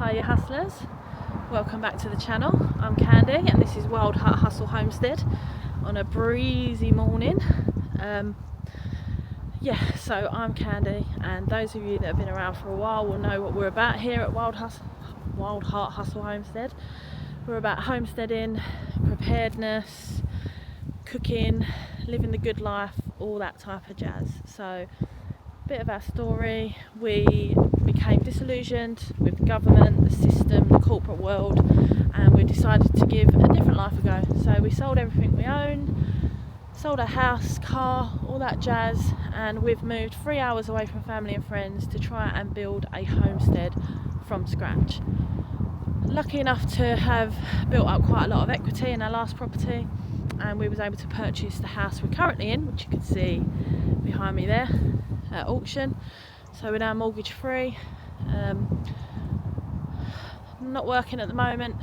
Hiya hustlers, welcome back to the channel. I'm Candy and this is Wild Heart Hustle Homestead on a breezy morning. So I'm Candy, and those of you that have been around for a while will know what we're about here at Wild Heart Hustle Homestead. We're about homesteading, preparedness, cooking, living the good life, all that type of jazz. So bit of our story: we became disillusioned with the government, the system, the corporate world, and we decided to give a different life a go. So we sold everything we owned, sold our house, car, all that jazz, and we've moved 3 hours away from family and friends to try and build a homestead from scratch. Lucky enough to have built up quite a lot of equity in our last property, and we was able to purchase the house we're currently in, which you can see behind me there, at auction. So we're now mortgage free, not working at the moment,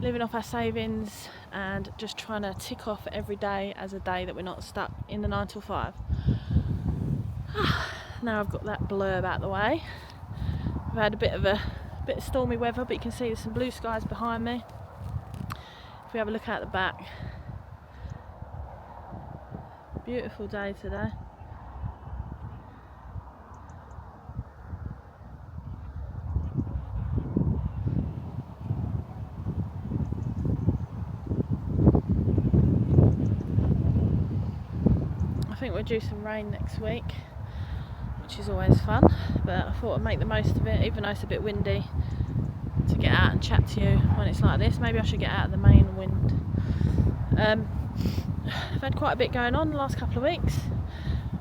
living off our savings and just trying to tick off every day as a day that we're not stuck in the 9 till 5. Now I've got that blurb out the way. We've had a bit of stormy weather, but you can see there's some blue skies behind me. If we have a look out the back, beautiful day today. I think we're due some rain next week, which is always fun, but I thought I'd make the most of it, even though it's a bit windy, to get out and chat to you when it's like this. Maybe I should get out of the main wind. I've had quite a bit going on the last couple of weeks.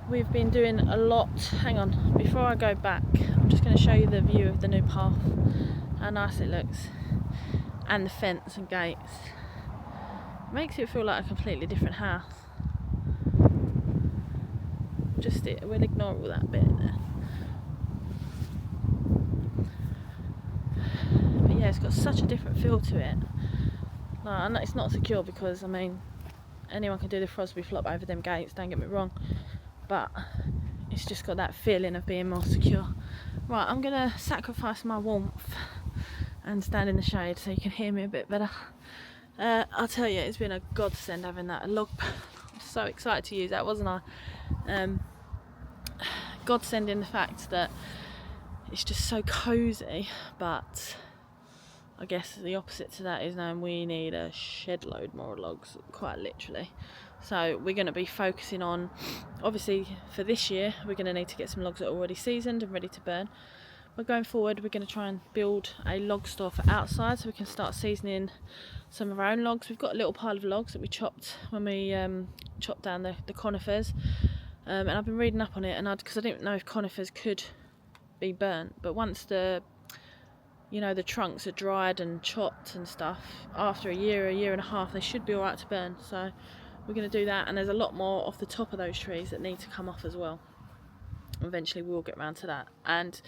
We've been doing a lot. Hang on, before I go back, I'm just going to show you the view of the new path, how nice it looks, and the fence and gates. It makes it feel like a completely different house. We'll ignore all that bit there. But yeah, it's got such a different feel to it. Like, I know it's not secure because, I mean, anyone can do the Frosby flop over them gates, don't get me wrong, but it's just got that feeling of being more secure. Right, I'm gonna sacrifice my warmth and stand in the shade so you can hear me a bit better. I'll tell you, it's been a godsend having that log. I'm so excited to use that, wasn't I? Godsend in the fact that it's just so cosy, but I guess the opposite to that is knowing we need a shed load more logs, quite literally. So we're going to be focusing on, obviously for this year, we're going to need to get some logs that are already seasoned and ready to burn. But going forward, we're going to try and build a log store for outside so we can start seasoning some of our own logs. We've got a little pile of logs that we chopped when we chopped down the conifers. And I've been reading up on it, and because I didn't know if conifers could be burnt, but once the trunks are dried and chopped and stuff, after a year and a half, they should be alright to burn. So we're going to do that, and there's a lot more off the top of those trees that need to come off as well. Eventually we'll get around to that, and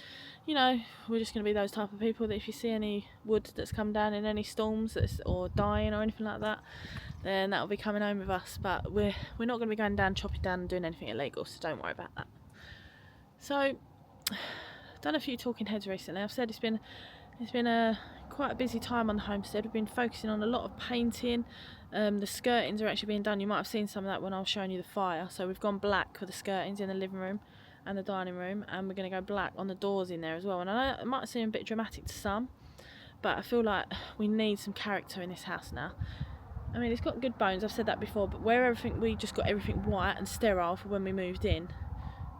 we're just going to be those type of people that if you see any wood that's come down in any storms or dying or anything like that, then that'll be coming home with us. But we're not going to be going down, chopping down and doing anything illegal, so don't worry about that. So I've done a few talking heads recently. I've said it's been quite a busy time on the homestead. We've been focusing on a lot of painting. The skirtings are actually being done. You might have seen some of that when I was showing you the fire. So we've gone black for the skirtings in the living room and the dining room, and we're going to go black on the doors in there as well. And I know it might seem a bit dramatic to some, but I feel like we need some character in this house now. I mean, it's got good bones, I've said that before, but we just got everything white and sterile for when we moved in.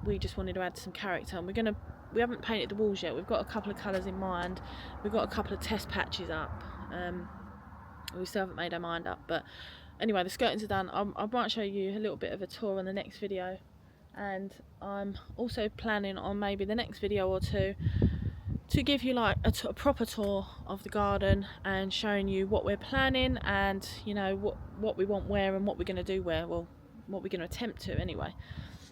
We just wanted to add some character, and we haven't painted the walls yet. We've got a couple of colours in mind. We've got a couple of test patches up. We still haven't made our mind up, but anyway, the skirtings are done. I might show you a little bit of a tour on the next video, and I'm also planning on maybe the next video or two to give you like a proper tour of the garden and showing you what we're planning, and what we want where and what we're going to do where. Well, what we're going to attempt to anyway.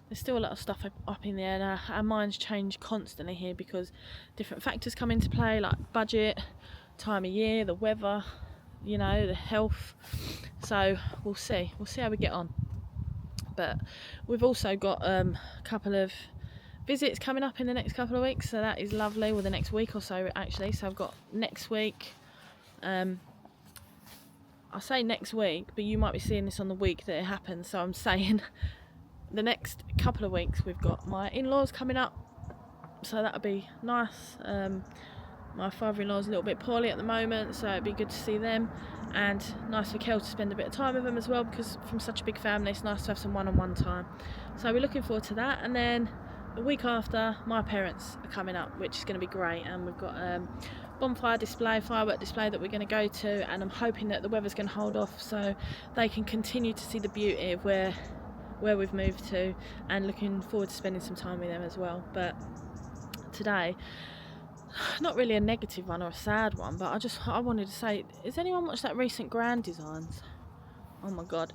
There's still a lot of stuff up in there, and our minds change constantly here because different factors come into play, like budget, time of year, the weather, the health. So we'll see how we get on. But we've also got a couple of visits coming up in the next couple of weeks, so that is lovely. Well, the next week or so actually. So I've got next week, I say next week, but you might be seeing this on the week that it happens, so I'm saying the next couple of weeks we've got my in-laws coming up, so that'll be nice. My father-in-law's a little bit poorly at the moment, so it'd be good to see them, and nice for Kel to spend a bit of time with them as well, because from such a big family it's nice to have some one-on-one time. So we're looking forward to that. And then the week after, my parents are coming up, which is going to be great, and we've got bonfire display, firework display that we're going to go to, and I'm hoping that the weather's going to hold off so they can continue to see the beauty of where we've moved to, and looking forward to spending some time with them as well. But today, not really a negative one or a sad one, but I wanted to say, has anyone watched that recent Grand Designs? Oh my god.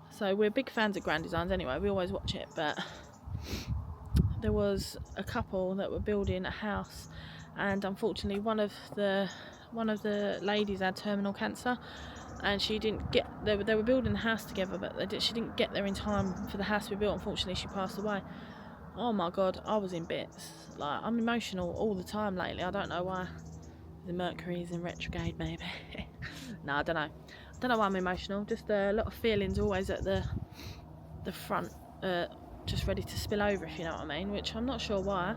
So we're big fans of Grand Designs anyway, we always watch it, but there was a couple that were building a house, and unfortunately one of the ladies had terminal cancer, and she didn't get, they were building the house together, but she didn't get there in time for the house to be built. Unfortunately she passed away. Oh my god, I was in bits. Like, I'm emotional all the time lately, I don't know why. The Mercury is in retrograde maybe. No, I don't know why I'm emotional, just a lot of feelings always at the front, just ready to spill over, if you know what I mean, which I'm not sure why.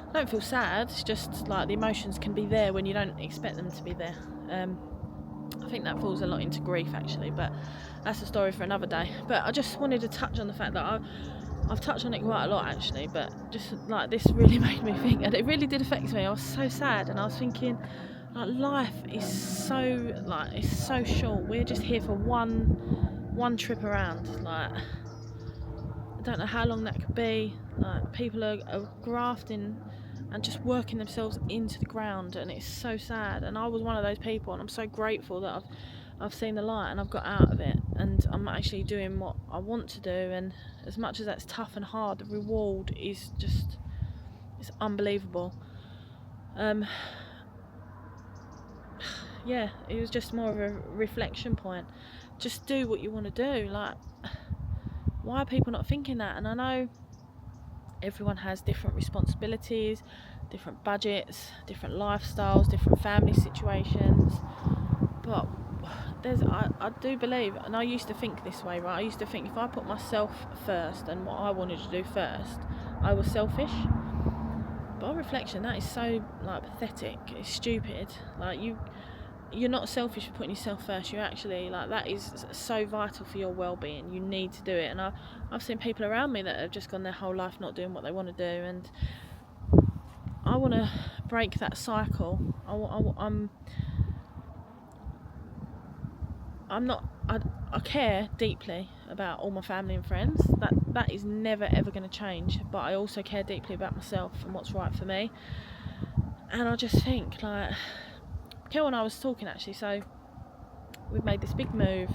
I don't feel sad, it's just like the emotions can be there when you don't expect them to be there. I think that falls a lot into grief actually, but that's a story for another day. But I just wanted to touch on the fact that I've touched on it quite a lot actually, but just like this really made me think, and it really did affect me. I was so sad, and I was thinking, like, life is so, like, it's so short. We're just here for one trip around. Like, I don't know how long that could be. Like, people are grafting and just working themselves into the ground, and it's so sad. And I was one of those people, and I'm so grateful that I've seen the light and I've got out of it, and I'm actually doing what I want to do. And as much as that's tough and hard, the reward is just, it's unbelievable. Yeah, it was just more of a reflection point. Just do what you want to do. Like, why are people not thinking that? And I know everyone has different responsibilities, different budgets, different lifestyles, different family situations, but I do believe, and I used to think this way, right? I used to think if I put myself first and what I wanted to do first, I was selfish. But on reflection, that is so, like, pathetic. It's stupid. Like, you're not selfish for putting yourself first. You're actually, like, that is so vital for your well-being. You need to do it. And I've seen people around me that have just gone their whole life not doing what they want to do, and I want to break that cycle. I care deeply about all my family and friends. That is never ever going to change. But I also care deeply about myself and what's right for me. And I just think, like, Kel and I was talking actually, so we've made this big move,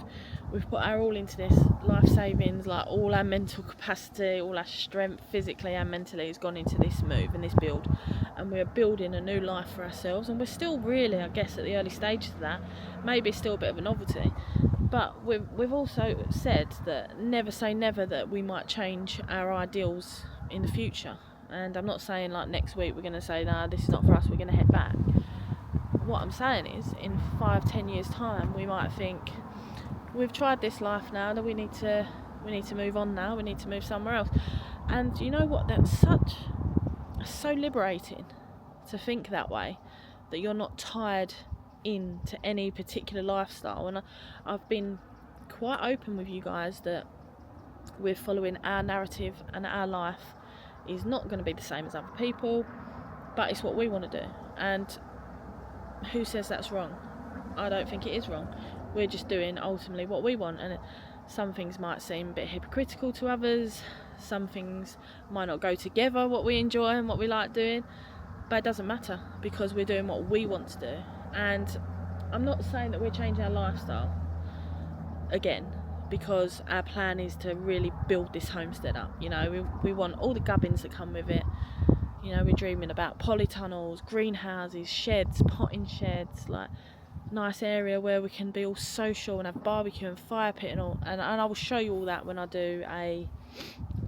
we've put our all into this, life savings, like all our mental capacity, all our strength physically and mentally has gone into this move and this build, and we're building a new life for ourselves. And we're still really, I guess, at the early stages of that. Maybe it's still a bit of a novelty, but we've also said that never say never, that we might change our ideals in the future. And I'm not saying like next week we're going to say, nah, this is not for us, we're going to head back. What I'm saying is, in 5-10 years time, we might think, we've tried this life now, that we need to move on now, we need to move somewhere else. And you know what, that's so liberating to think that way, that you're not tied into any particular lifestyle. And I've been quite open with you guys that we're following our narrative, and our life is not going to be the same as other people, but it's what we want to do. And who says that's wrong? I don't think it is wrong. We're just doing ultimately what we want, and some things might seem a bit hypocritical to others, some things might not go together, what we enjoy and what we like doing, but it doesn't matter, because we're doing what we want to do. And I'm not saying that we're changing our lifestyle again, because our plan is to really build this homestead up. You know, we want all the gubbins that come with it. You know, we're dreaming about polytunnels, greenhouses, sheds, potting sheds, like nice area where we can be all social and have barbecue and fire pit and all. And I will show you all that when I do a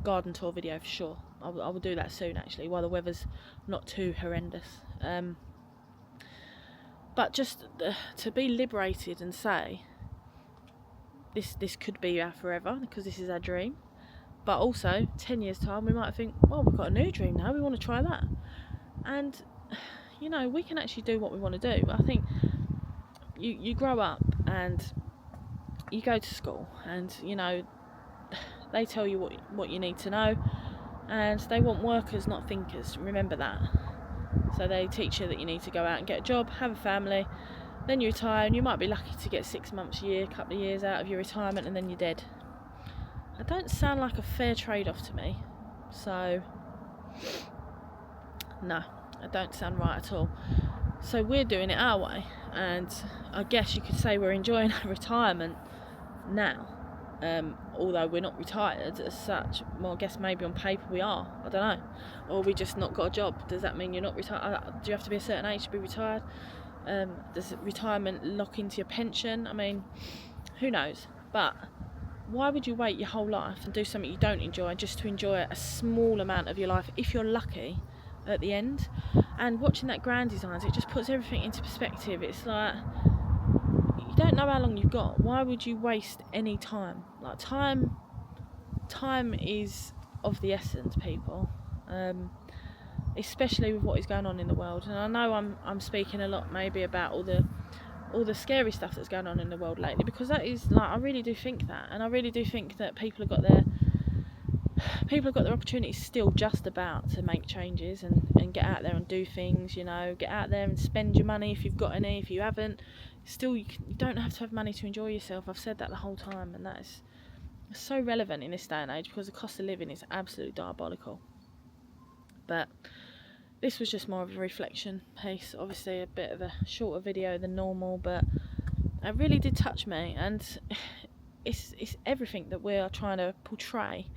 garden tour video for sure. I will do that soon, actually, while the weather's not too horrendous. But just to be liberated and say, this could be our forever, because this is our dream. But also, 10 years time, we might think, well, we've got a new dream now, we want to try that. And, you know, we can actually do what we want to do. I think you grow up and you go to school, and, you know, they tell you what you need to know, and they want workers, not thinkers. Remember that. So they teach you that you need to go out and get a job, have a family, then you retire, and you might be lucky to get 6 months, a year, a couple of years out of your retirement, and then you're dead. That don't sound like a fair trade-off to me. So, no, it don't sound right at all. So we're doing it our way, and I guess you could say we're enjoying our retirement now. Although we're not retired as such. Well, I guess maybe on paper we are, I don't know. Or we just not got a job. Does that mean you're not retired? Do you have to be a certain age to be retired? Does retirement lock into your pension? I mean, who knows? But why would you wait your whole life and do something you don't enjoy just to enjoy a small amount of your life, if you're lucky, at the end? And watching that grand designs, it just puts everything into perspective. It's like, you don't know how long you've got. Why would you waste any time? Like, time is of the essence, people. Especially with what is going on in the world. And I know I'm speaking a lot maybe about all the scary stuff that's going on in the world lately, because that is, like, I really do think that, and I really do think that people have got their opportunities still just about to make changes and get out there and do things, you know, get out there and spend your money if you've got any. If you haven't, still you don't have to have money to enjoy yourself. I've said that the whole time, and that is so relevant in this day and age, because the cost of living is absolutely diabolical. But this was just more of a reflection piece, obviously a bit of a shorter video than normal, but it really did touch me, and it's everything that we are trying to portray,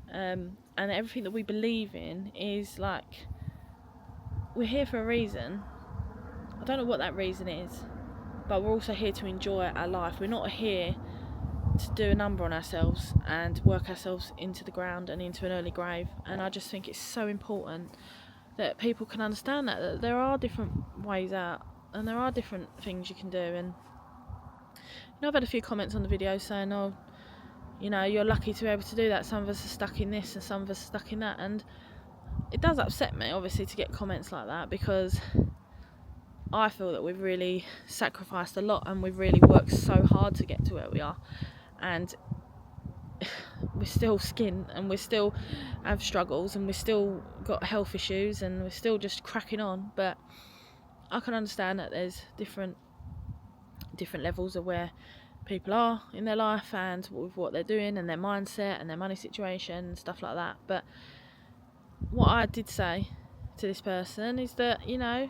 and everything that we believe in is like, we're here for a reason. I don't know what that reason is, but we're also here to enjoy our life. We're not here to do a number on ourselves and work ourselves into the ground and into an early grave. And I just think it's so important that people can understand that there are different ways out, and there are different things you can do. And, you know, I've had a few comments on the video saying, oh, you know, you're lucky to be able to do that, some of us are stuck in this and some of us are stuck in that. And it does upset me, obviously, to get comments like that, because I feel that we've really sacrificed a lot, and we've really worked so hard to get to where we are, and we're still skin, and we still have struggles, and we've still got health issues, and we're still just cracking on. But I can understand that there's different levels of where people are in their life, and with what they're doing, and their mindset, and their money situation, and stuff like that. But what I did say to this person is that, you know,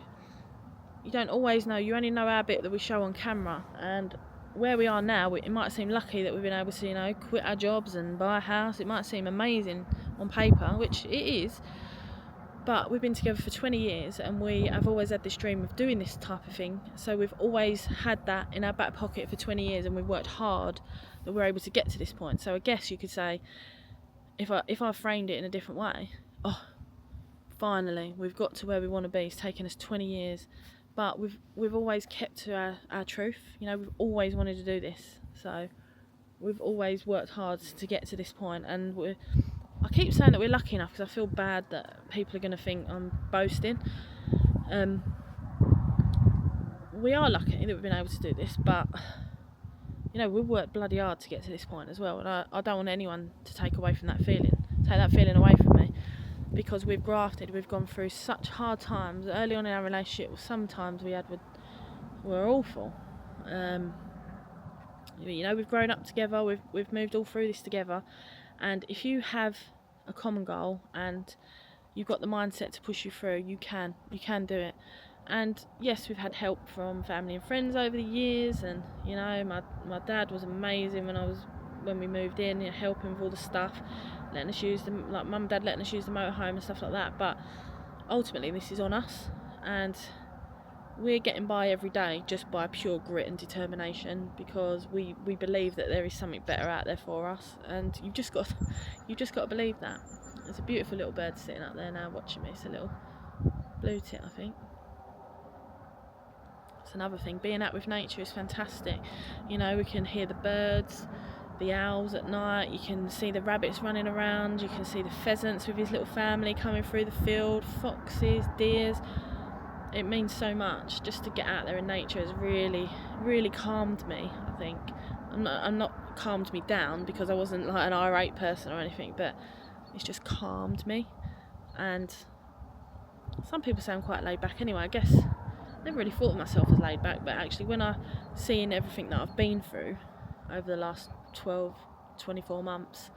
you don't always know. You only know our bit that we show on camera. And where we are now, it might seem lucky that we've been able to, you know, quit our jobs and buy a house. It might seem amazing on paper, which it is, but we've been together for 20 years, and we have always had this dream of doing this type of thing. So we've always had that in our back pocket for 20 years, and we've worked hard that we're able to get to this point. So I guess you could say, if I framed it in a different way, oh, finally we've got to where we want to be. It's taken us 20 years, but we've always kept to our truth. You know, we've always wanted to do this, so we've always worked hard to get to this point. And I keep saying that we're lucky enough, because I feel bad that people are going to think I'm boasting. We are lucky that we've been able to do this, but, you know, we've worked bloody hard to get to this point as well, and I don't want anyone to take that feeling away from me, because we've grafted. We've gone through such hard times early on in our relationship. Sometimes we were awful. You know, we've grown up together. We've moved all through this together. And if you have a common goal and you've got the mindset to push you through, you can do it. And yes, we've had help from family and friends over the years. And, you know, my dad was amazing when we moved in, you know, helping with all the stuff, letting us use like mum and dad letting us use the motorhome and stuff like that. But ultimately this is on us, and we're getting by every day just by pure grit and determination, because we believe that there is something better out there for us, and you've just got to believe that. There's a beautiful little bird sitting up there now watching me. It's a little blue tit, I think. It's another thing, being out with nature is fantastic. You know, we can hear the birds, the owls at night, you can see the rabbits running around, you can see the pheasants with his little family coming through the field, foxes, deers. It means so much just to get out there in nature. Has really calmed me, I think. I'm not calmed me down, because I wasn't like an irate person or anything, but it's just calmed me. And some people say I'm quite laid back anyway. I guess I never really thought of myself as laid back, but actually when I seen everything that I've been through over the last 12-24 months,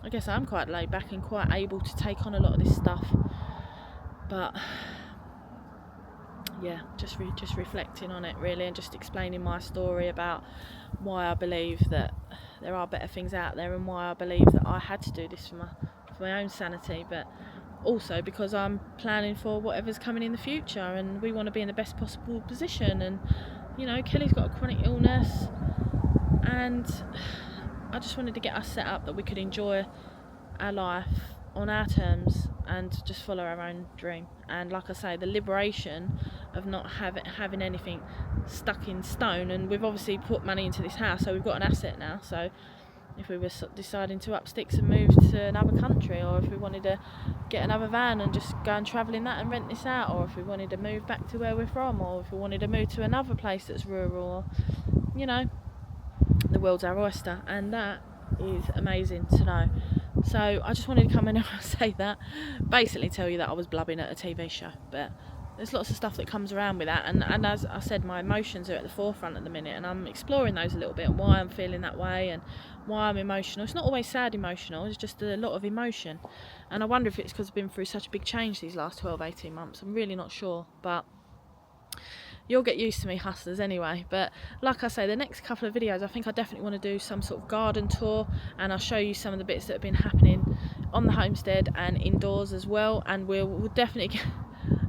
I guess I'm quite laid back and quite able to take on a lot of this stuff. But yeah, just reflecting on it really, and just explaining my story about why I believe that there are better things out there, and why I believe that I had to do this for my own sanity, but also because I'm planning for whatever's coming in the future, and we want to be in the best possible position. And you know, Kelly's got a chronic illness, and I just wanted to get us set up that we could enjoy our life on our terms and just follow our own dream. And like I say, the liberation of not having anything stuck in stone. And we've obviously put money into this house, so we've got an asset now. So if we were deciding to up sticks and move to another country, or if we wanted to get another van and just go and travel in that and rent this out, or if we wanted to move back to where we're from, or if we wanted to move to another place that's rural, or, you know, the world's our oyster, and that is amazing to know. So I just wanted to come in and say that, basically tell you that I was blubbing at a TV show, but there's lots of stuff that comes around with that, and as I said, my emotions are at the forefront at the minute, and I'm exploring those a little bit, and why I'm feeling that way and why I'm emotional. It's not always sad emotional, it's just a lot of emotion, and I wonder if it's because I've been through such a big change these last 12-18 months. I'm really not sure, but you'll get used to me, hustlers, anyway. But like I say, the next couple of videos, I think I definitely want to do some sort of garden tour, and I'll show you some of the bits that have been happening on the homestead and indoors as well. And we'll definitely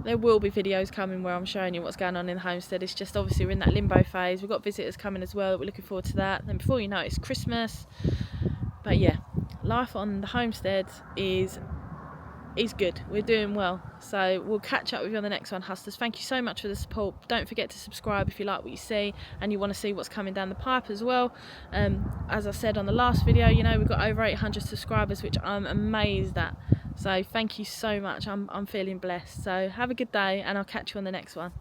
there will be videos coming where I'm showing you what's going on in the homestead. It's just obviously we're in that limbo phase. We've got visitors coming as well, we're looking forward to that. Then before you know it, it's Christmas. But yeah, life on the homestead is good. We're doing well. So we'll catch up with you on the next one, hustlers. Thank you so much for the support. Don't forget to subscribe if you like what you see and you want to see what's coming down the pipe as well. As I said on the last video, you know, we've got over 800 subscribers, which I'm amazed at. So thank you so much. I'm feeling blessed. So have a good day, and I'll catch you on the next one.